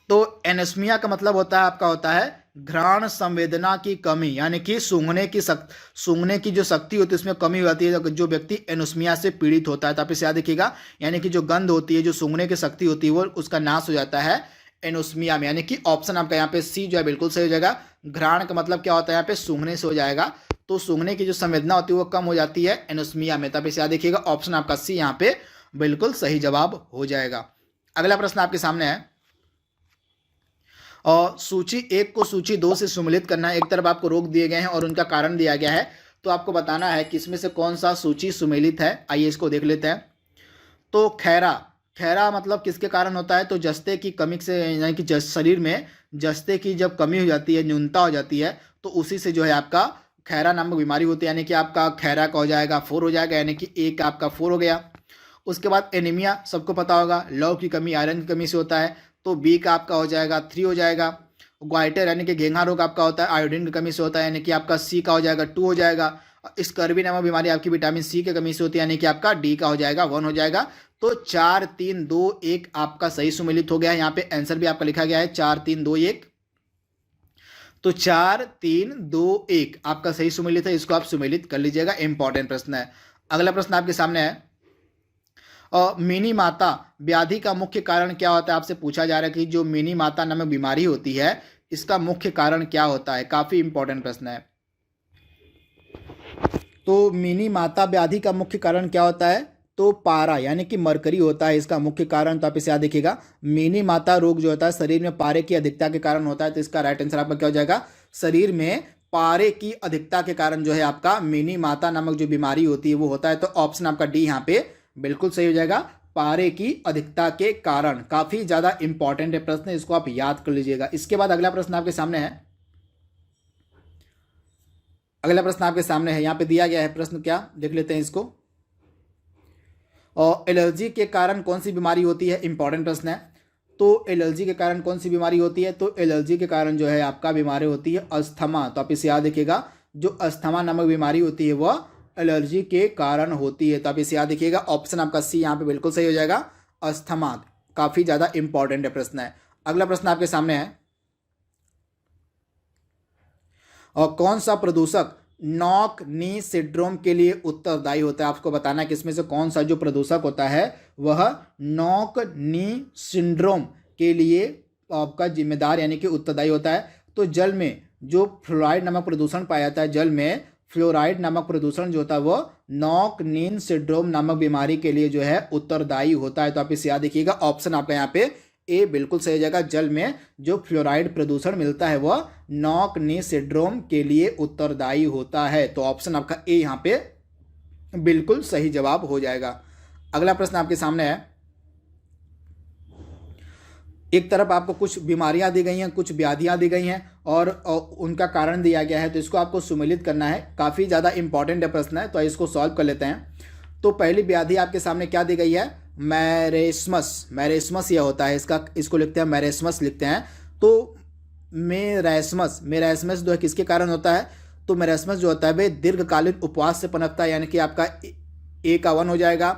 तो एनोस्मिया का मतलब होता है घ्राण संवेदना की कमी, यानी कि सूंघने की जो शक्ति होती है उसमें कमी हो जाती है जो व्यक्ति एनोस्मिया से पीड़ित होता है। तो आप इसे याद रखिएगा, यानी कि जो गंध होती है, जो सूंघने की शक्ति होती है, वो उसका नाश हो जाता है एनोस्मिया में। यानी कि ऑप्शन आपका यहाँ पे सी जो है बिल्कुल सही हो जाएगा। घ्राण का मतलब क्या होता है? यहाँ पे सूंघने से हो जाएगा। तो सूंघने की जो संवेदना होती है वो कम हो जाती है एनोस्मिया में। तो आप इसे याद देखिएगा, ऑप्शन आपका सी यहाँ पे बिल्कुल सही जवाब हो जाएगा। अगला प्रश्न आपके सामने है, और सूची 1 को सूची 2 से सम्मिलित करना है। एक तरफ आपको रोग दिए गए हैं और उनका कारण दिया गया है, तो आपको बताना है कि इसमें से कौन सा सूची सम्मिलित है। आइए इसको देख लेते हैं। तो खैरा मतलब किसके कारण होता है? तो जस्ते की कमी से, यानी कि शरीर में जस्ते की जब कमी हो जाती है, न्यूनता हो जाती है, तो उसी से जो है आपका खैरा नामक बीमारी होती है। यानी कि आपका खैरा का हो जाएगा 4 हो जाएगा, यानी कि एक आपका 4 हो गया। उसके बाद एनीमिया सबको पता होगा, लौ की कमी, आयरन की कमी से होता है, तो बी का आपका हो जाएगा 3 हो जाएगा। ग्वाइटर यानी कि घेंघा रोग आपका होता है आयोडीन की कमी से होता है, यानी कि आपका सी का हो जाएगा 2 हो जाएगा। स्कर्वी नामक बीमारी आपकी विटामिन सी की कमी से होती है, यानी कि आपका डी का हो जाएगा 1 हो जाएगा। तो 4 3 2 1 आपका सही सुमेलित हो गया है। यहाँ पे आंसर भी आपका लिखा गया है 4 3 2 1। तो 4 3 2 1 आपका सही सुमेलित है, इसको आप सुमेलित कर लीजिएगा, इंपॉर्टेंट प्रश्न है। अगला प्रश्न आपके सामने है, और मिनी माता व्याधि का मुख्य कारण क्या होता है? आपसे पूछा जा रहा है कि जो मिनी माता नामक बीमारी होती है इसका मुख्य कारण क्या होता है? काफी इंपॉर्टेंट प्रश्न है। तो मिनी माता व्याधि का मुख्य कारण क्या होता है? तो पारा यानी कि मरकरी होता है इसका मुख्य कारण, तो आप इसे याद रखिएगा। मिनी माता रोग जो होता है शरीर में पारे की अधिकता के कारण होता है, तो इसका राइट आंसर आपका क्या हो जाएगा, शरीर में पारे की अधिकता के कारण जो है आपका मिनी माता नामक जो बीमारी होती है वो होता है। तो ऑप्शन आपका डी यहाँ पे बिल्कुल सही हो जाएगा, पारे की अधिकता के कारण। काफी ज्यादा इंपॉर्टेंट है प्रश्न, इसको आप याद कर लीजिएगा। इसके बाद अगला प्रश्न आपके सामने है, अगला प्रश्न आपके सामने है, यहाँ पे दिया गया है प्रश्न, क्या देख लेते हैं इसको। और एलर्जी के कारण कौन सी बीमारी होती है, इंपॉर्टेंट प्रश्न है। तो एलर्जी के कारण कौन सी बीमारी होती है, तो एलर्जी के कारण जो है आपका बीमारी होती है अस्थमा। तो आप इसे याद रखिएगा, जो अस्थमा नामक बीमारी होती है वह एलर्जी के कारण होती है। तो आप इसे याद रखिएगा, ऑप्शन आपका सी यहाँ पे बिल्कुल सही हो जाएगा, अस्थमा। काफी ज्यादा इंपॉर्टेंट है प्रश्न है। अगला प्रश्न आपके सामने है, और कौन सा प्रदूषक नॉक नी सिंड्रोम के लिए उत्तरदायी होता है। आपको बताना है कि इसमें से कौन सा जो प्रदूषक होता है वह नॉक नी सिंड्रोम के लिए आपका जिम्मेदार यानी कि उत्तरदायी होता है। तो जल में जो फ्लोराइड नामक प्रदूषण पाया जाता है, जल में फ्लोराइड नामक प्रदूषण जो होता है वह नॉक नीन सिंड्रोम नामक बीमारी के लिए जो है उत्तरदायी होता है। तो आप इसे याद रखिएगा, ऑप्शन आपका यहाँ पे ए बिल्कुल सही जगह। जल में जो फ्लोराइड प्रदूषण मिलता है वह नॉक नी सिंड्रोम के लिए उत्तरदायी होता है। तो ऑप्शन आपका ए यहाँ पे बिल्कुल सही जवाब हो जाएगा। अगला प्रश्न आपके सामने है, एक तरफ आपको कुछ बीमारियां दी गई हैं, कुछ व्याधियां दी गई हैं और उनका कारण दिया गया है, तो इसको आपको सुमेलित करना है। काफ़ी ज़्यादा इंपॉर्टेंट प्रश्न है, तो इसको सॉल्व कर लेते हैं। तो पहली व्याधि आपके सामने क्या दी गई है, मैरेस्मस। मैरेस्मस यह होता है, इसको लिखते हैं मैरेस्मस लिखते हैं। तो मेरेस्मस जो है किसके कारण होता है, तो मेरेस्मस जो होता है वह दीर्घकालीन उपवास से पनपता है, यानी कि आपका ए का 1 हो जाएगा।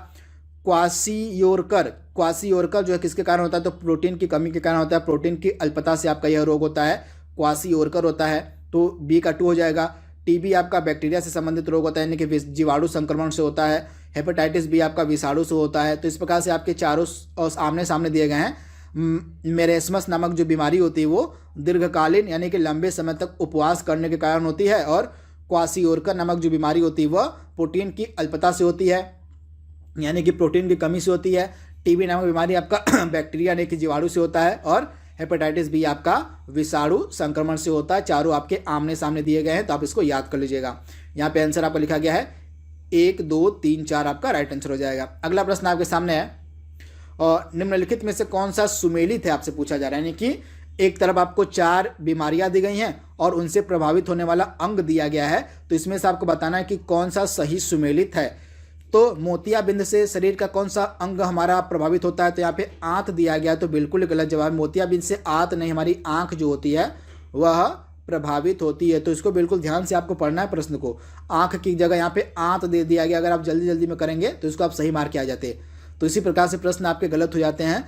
क्वासियोरकर जो है किसके कारण होता है, तो प्रोटीन की कमी के कारण होता है। प्रोटीन की अल्पता से आपका यह रोग होता है, क्वासियोरकर होता है, तो बी का 2 हो जाएगा। टीबी आपका बैक्टीरिया से संबंधित रोग होता है, यानी कि जीवाणु संक्रमण से होता है। हेपेटाइटिस बी आपका विषाणु से होता है। तो इस प्रकार से आपके चारों आमने सामने दिए गए हैं। मेरेस्मस नामक जो बीमारी होती है वो दीर्घकालीन यानी कि लंबे समय तक उपवास करने के कारण होती है, और क्वासियोरकर नामक जो बीमारी होती है वह प्रोटीन की अल्पता से होती है, यानी कि प्रोटीन की कमी से होती है। टीबी नामक बीमारी आपका बैक्टीरिया यानी कि जीवाणु से होता है, और हेपेटाइटिस बी आपका विषाणु संक्रमण से होता है। चारों आपके आमने सामने दिए गए हैं, तो आप इसको याद कर लीजिएगा। यहाँ पे आंसर आपका लिखा गया है 1, 2, 3, 4 आपका राइट आंसर हो जाएगा। अगला प्रश्न आपके सामने है, और निम्नलिखित में से कौन सा सुमेलित है आपसे पूछा जा रहा है, यानी कि एक तरफ आपको 4 बीमारियां दी गई हैं और उनसे प्रभावित होने वाला अंग दिया गया है, तो इसमें से आपको बताना है कि कौन सा सही सुमेलित है। तो मोतियाबिंद से शरीर का कौन सा अंग हमारा प्रभावित होता है, तो यहाँ पे आंत दिया गया, तो बिल्कुल गलत जवाब। मोतियाबिंद से आंत नहीं, हमारी आंख जो होती है वह प्रभावित होती है। तो इसको बिल्कुल ध्यान से आपको पढ़ना है प्रश्न को। आंख की जगह यहाँ पे आंत दे दिया गया, अगर आप जल्दी जल्दी में करेंगे तो इसको आप सही मार्क आ जाते। तो इसी प्रकार से प्रश्न आपके गलत हो जाते हैं।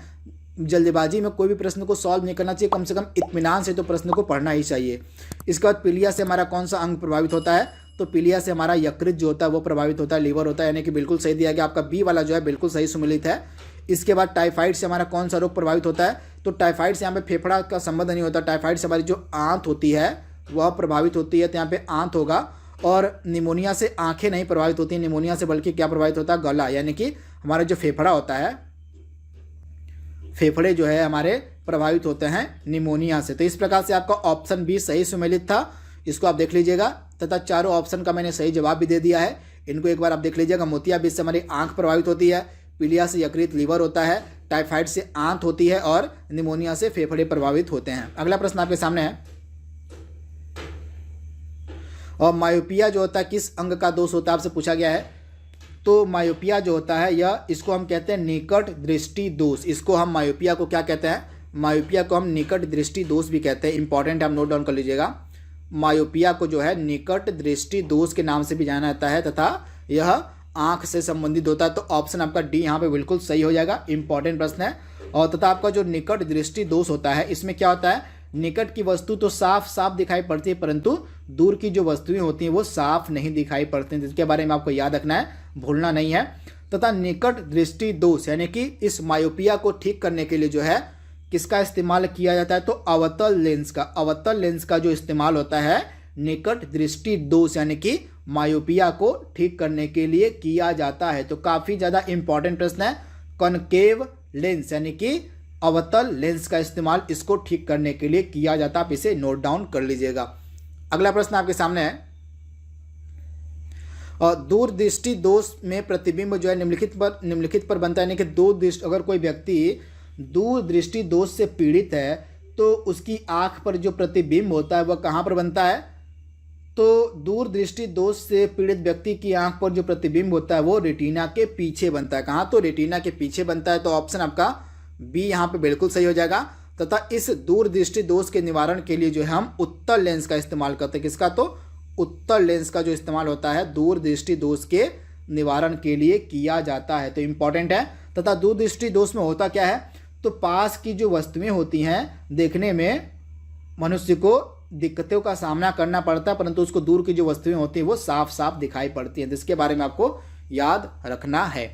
जल्दबाजी में कोई भी प्रश्न को सॉल्व नहीं करना चाहिए, कम से कम इत्मीनान से तो प्रश्न को पढ़ना ही चाहिए। इसके बाद पीलिया से हमारा कौन सा अंग प्रभावित होता है, तो पीलिया से हमारा यकृत जो होता है वो प्रभावित होता है, लीवर होता है, यानी कि बिल्कुल सही दिया गया। आपका बी वाला जो है बिल्कुल सही सुमेलित है। इसके बाद टाइफाइड से हमारा कौन सा रोग प्रभावित होता है, तो टाइफाइड से यहाँ पे फेफड़ा का संबंध नहीं होता। टाइफाइड से हमारी जो आंत होती है वह प्रभावित होती है, तो यहाँ पे आंत होगा। और निमोनिया से आंखें नहीं प्रभावित होती, निमोनिया से बल्कि क्या प्रभावित होता है, गला, यानी कि हमारा जो फेफड़ा होता है, फेफड़े जो है हमारे प्रभावित होते हैं निमोनिया से। तो इस प्रकार से आपका ऑप्शन बी सही सुमेलित था, इसको आप देख लीजिएगा। तथा चारों ऑप्शन का मैंने सही जवाब भी दे दिया है, इनको एक बार आप देख लीजिएगा। मोतियाबिंद से हमारी आंख प्रभावित होती है, पीलिया से यकृत लीवर होता है, टाइफाइड से आंत होती है, और निमोनिया से फेफड़े प्रभावित होते हैं। अगला प्रश्न आपके सामने है, और मायोपिया जो होता है किस अंग का दोष होता है आपसे पूछा गया है। तो मायोपिया जो होता है यह, इसको हम कहते हैं निकट दृष्टि दोष। इसको हम मायोपिया को क्या कहते हैं, मायोपिया को हम निकट दृष्टि दोष भी कहते हैं। इंपॉर्टेंट, आप नोट डाउन कर लीजिएगा। मायोपिया को जो है निकट दृष्टि दोष के नाम से भी जाना जाता है, तथा यह आंख से संबंधित होता है। तो ऑप्शन आपका डी यहाँ पे बिल्कुल सही हो जाएगा। इंपॉर्टेंट प्रश्न है। और तथा आपका जो निकट दृष्टि दोष होता है, इसमें क्या होता है, निकट की वस्तु तो साफ साफ दिखाई पड़ती है, परंतु दूर की जो वस्तुएं होती हैं वो साफ नहीं दिखाई पड़ती हैं, जिसके बारे में आपको याद रखना है, भूलना नहीं है। तथा निकट दृष्टि दोष यानी कि इस मायोपिया को ठीक करने के लिए जो है किसका इस्तेमाल किया जाता है, तो अवतल लेंस का। अवतल लेंस का जो इस्तेमाल होता है निकट दृष्टि दोष यानी कि मायोपिया को ठीक करने के लिए किया जाता है। तो काफ़ी ज़्यादा इंपॉर्टेंट प्रश्न है। कॉनकेव लेंस यानी कि अवतल लेंस का इस्तेमाल इसको ठीक करने के लिए किया जाता है। आप इसे नोट डाउन कर लीजिएगा। अगला प्रश्न आपके सामने है, और दूरदृष्टि दोष में प्रतिबिंब जो है निम्नलिखित पर बनता है। यानी कि अगर कोई व्यक्ति दूरदृष्टि दोष से पीड़ित है तो उसकी आंख पर जो प्रतिबिंब होता है वह कहाँ पर बनता है? तो दूरदृष्टि दोष से पीड़ित व्यक्ति की आंख पर जो प्रतिबिंब होता है वो रेटिना के पीछे बनता है। कहाँ? तो रेटिना के पीछे बनता है। तो ऑप्शन आपका बी यहाँ पे बिल्कुल सही हो जाएगा। तथा इस दूरदृष्टि दोष के निवारण के लिए जो है हम उत्तल लेंस का इस्तेमाल करते हैं। किसका? तो उत्तल लेंस का जो इस्तेमाल होता है दूरदृष्टि दोष के निवारण के लिए किया जाता है। तो इंपॉर्टेंट है। तथा दूरदृष्टि दोष में होता क्या है? तो पास की जो वस्तुएं होती हैं देखने में मनुष्य को दिक्कतों का सामना करना पड़ता है, परंतु उसको दूर की जो वस्तुएं होती हैं वो साफ साफ दिखाई पड़ती हैं। जिसके बारे में आपको याद रखना है।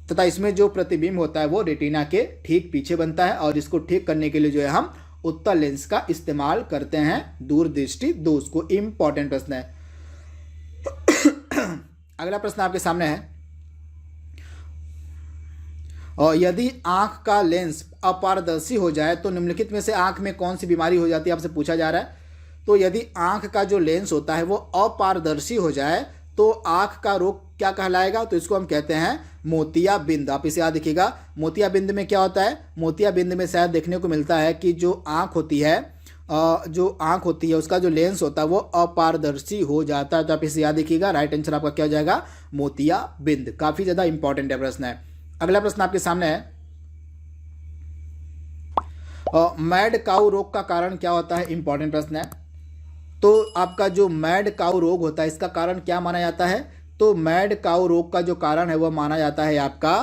तथा इसमें जो प्रतिबिंब होता है वो रेटिना के ठीक पीछे बनता है और इसको ठीक करने के लिए जो है हम उत्तल लेंस का इस्तेमाल करते हैं दूरदृष्टि दोष को। इंपॉर्टेंट प्रश्न है। अगला प्रश्न आपके सामने है, और यदि आंख का लेंस अपारदर्शी हो जाए तो निम्नलिखित में से आंख में कौन सी बीमारी हो जाती है? आपसे पूछा जा रहा है। तो यदि आंख का जो लेंस होता है वो अपारदर्शी हो जाए तो आंख का रोग क्या कहलाएगा? तो इसको हम कहते हैं मोतियाबिंद। आप इसे याद रखिएगा। मोतियाबिंद में क्या होता है? मोतियाबिंद में शायद देखने को मिलता है कि जो आंख होती है उसका जो लेंस होता है वो अपारदर्शी हो जाता है। तो आप इसे याद रखिएगा। राइट आंसर आपका क्या हो जाएगा? मोतियाबिंद। काफी ज्यादा इंपॉर्टेंट है प्रश्न है। अगला प्रश्न आपके सामने है, मैड काऊ रोग का कारण क्या होता है? इंपॉर्टेंट प्रश्न है। तो आपका जो मैड काऊ रोग होता है इसका कारण क्या माना जाता है? तो मैड काऊ रोग का जो कारण है वह माना जाता है आपका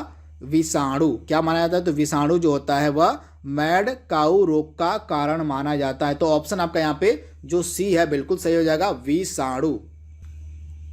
विषाणु। क्या माना जाता है? तो विषाणु जो होता है वह मैड काऊ रोग का कारण माना जाता है। तो ऑप्शन आपका यहाँ पे जो सी है बिल्कुल सही हो जाएगा, विषाणु।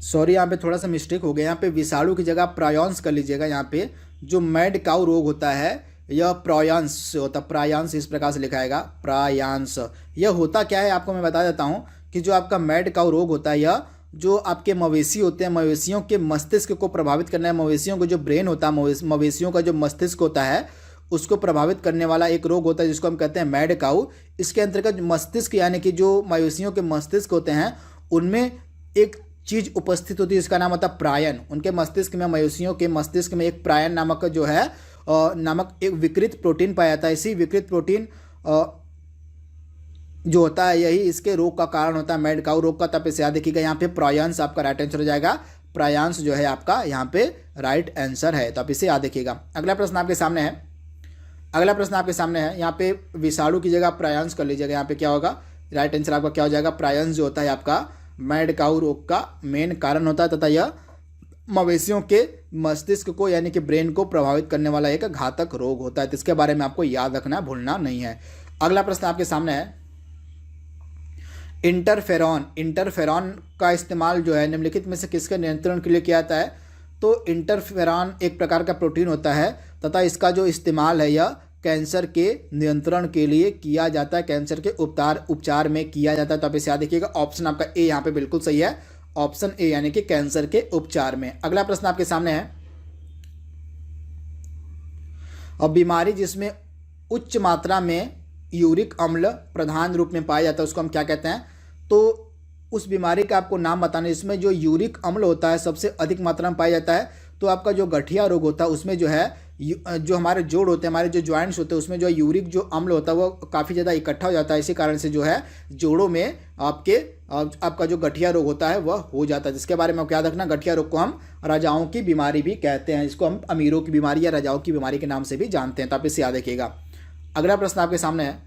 सॉरी, यहाँ पे थोड़ा सा मिस्टेक हो गया। यहाँ पे विषाणु की जगह प्रायांश कर लीजिएगा। यहाँ पे जो मैड काऊ रोग होता है यह प्रायांश से होता है। प्रायांश इस प्रकार से लिखाएगा, प्रायांश। यह होता क्या है आपको मैं बता देता हूँ कि जो आपका मैड काऊ रोग होता है यह जो आपके मवेशी होते हैं, मवेशियों के मस्तिष्क को प्रभावित करना है। मवेशियों का जो ब्रेन होता है, मवेशियों का जो मस्तिष्क होता है उसको प्रभावित करने वाला एक रोग होता है जिसको हम कहते हैं मैड काऊ। इसके अंतर्गत मस्तिष्क यानी कि जो मवेशियों के मस्तिष्क होते हैं उनमें एक चीज उपस्थित होती है, इसका नाम होता है प्रायन। उनके मस्तिष्क में, मवेशियों के मस्तिष्क में एक प्रायन नामक जो है नामक एक विकृत प्रोटीन पाया जाता है। इसी विकृत प्रोटीन जो होता है यही इसके रोग का कारण होता है, मैड काऊ रोग का। तब इसे याद रखिएगा। यहाँ पे प्रायांश आपका राइट आंसर हो जाएगा। प्रायांश जो है आपका यहाँ पे राइट आंसर है। तो आप इसे याद रखिएगा। अगला प्रश्न आपके सामने है। अगला प्रश्न आपके सामने है, यहाँ पे विषाणु की जगह प्रायांश कर लीजिएगा। यहाँ पे क्या होगा? राइट आंसर आपका क्या हो जाएगा? प्रायांश जो होता है आपका मैड काऊ रोग का मेन कारण होता है तथा यह मवेशियों के मस्तिष्क को यानी कि ब्रेन को प्रभावित करने वाला एक घातक रोग होता है। तो इसके बारे में आपको याद रखना, भूलना नहीं है। अगला प्रश्न आपके सामने है, इंटरफेरॉन का इस्तेमाल जो है निम्नलिखित में से किसके नियंत्रण के लिए किया जाता है? तो इंटरफेरॉन एक प्रकार का प्रोटीन होता है तथा इसका जो इस्तेमाल है यह कैंसर के नियंत्रण के लिए किया जाता है, कैंसर के उपचार में किया जाता है। तो आप इसे याद रखिएगा। ऑप्शन आपका ए यहाँ पे बिल्कुल सही है। ऑप्शन ए यानी कि कैंसर के उपचार में। अगला प्रश्न आपके सामने है, और बीमारी जिसमें उच्च मात्रा में यूरिक अम्ल प्रधान रूप में पाया जाता है उसको हम क्या कहते हैं? तो उस बीमारी का आपको नाम बताना है जिसमें जो यूरिक अम्ल होता है सबसे अधिक मात्रा में पाया जाता है। तो आपका जो गठिया रोग होता है उसमें जो है जो हमारे जोड़ होते हैं, हमारे जो जॉइंट्स होते हैं उसमें जो यूरिक जो अम्ल होता है वो काफ़ी ज़्यादा इकट्ठा हो जाता है। इसी कारण से जो है जोड़ों में आपका जो गठिया रोग होता है वह हो जाता है। जिसके बारे में आपको याद रखना, गठिया रोग को हम राजाओं की बीमारी भी कहते हैं। इसको हम अमीरों की बीमारी या राजाओं की बीमारी के नाम से भी जानते हैं। तो आप इसे याद रखिएगा। अगला प्रश्न आपके सामने है,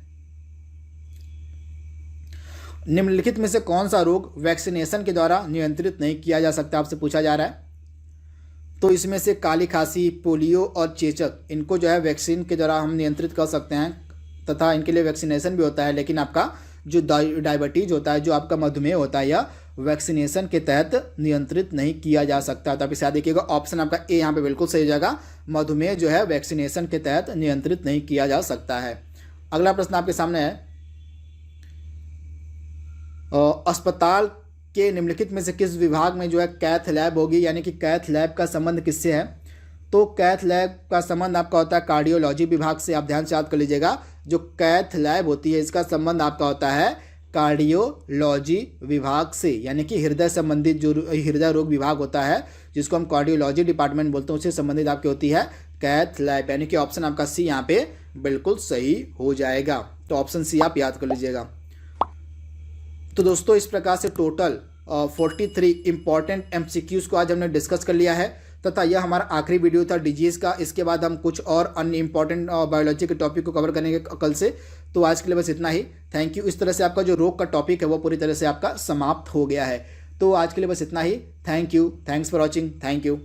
निम्नलिखित में से कौन सा रोग वैक्सीनेशन के द्वारा नियंत्रित नहीं किया जा सकता? आपसे पूछा जा रहा है। तो इसमें से काली खांसी, पोलियो और चेचक, इनको जो है वैक्सीन के द्वारा हम नियंत्रित कर सकते हैं तथा इनके लिए वैक्सीनेशन भी होता है। लेकिन आपका जो डायबिटीज होता है, जो आपका मधुमेह होता है, यह वैक्सीनेशन के तहत नियंत्रित नहीं किया जा सकता। तो आप इसे याद रखिएगा। ऑप्शन आपका ए यहाँ पे बिल्कुल सही हो जाएगा। मधुमेह जो है वैक्सीनेशन के तहत नियंत्रित नहीं किया जा सकता है। अगला प्रश्न आपके सामने है, अस्पताल के निम्नलिखित में से किस विभाग में जो है कैथ लैब होगी, यानी कि कैथ लैब का संबंध किससे है? तो कैथ लैब का संबंध आपका होता है कार्डियोलॉजी विभाग से। आप ध्यान से याद कर लीजिएगा, जो कैथ लैब होती है इसका संबंध आपका होता है कार्डियोलॉजी विभाग से, यानी कि हृदय संबंधित जो हृदय रोग विभाग होता है जिसको हम कार्डियोलॉजी डिपार्टमेंट बोलते हैं, उससे संबंधित आपकी होती है कैथ लैब, यानी कि ऑप्शन आपका सी यहाँ पे बिल्कुल सही हो जाएगा। तो ऑप्शन सी आप याद कर लीजिएगा। तो दोस्तों इस प्रकार से टोटल 43 इंपॉर्टेंट MCQs को आज हमने डिस्कस कर लिया है तथा यह हमारा आखिरी वीडियो था DGS का। इसके बाद हम कुछ और अन्य इंपॉर्टेंट बायोलॉजी के टॉपिक को कवर करेंगे कल से। तो आज के लिए बस इतना ही। Thank you. इस तरह से आपका जो रोग का टॉपिक है वो पूरी तरह से आपका समाप्त हो गया है। तो आज के लिए बस इतना ही। Thank you. Thanks for watching. Thank you.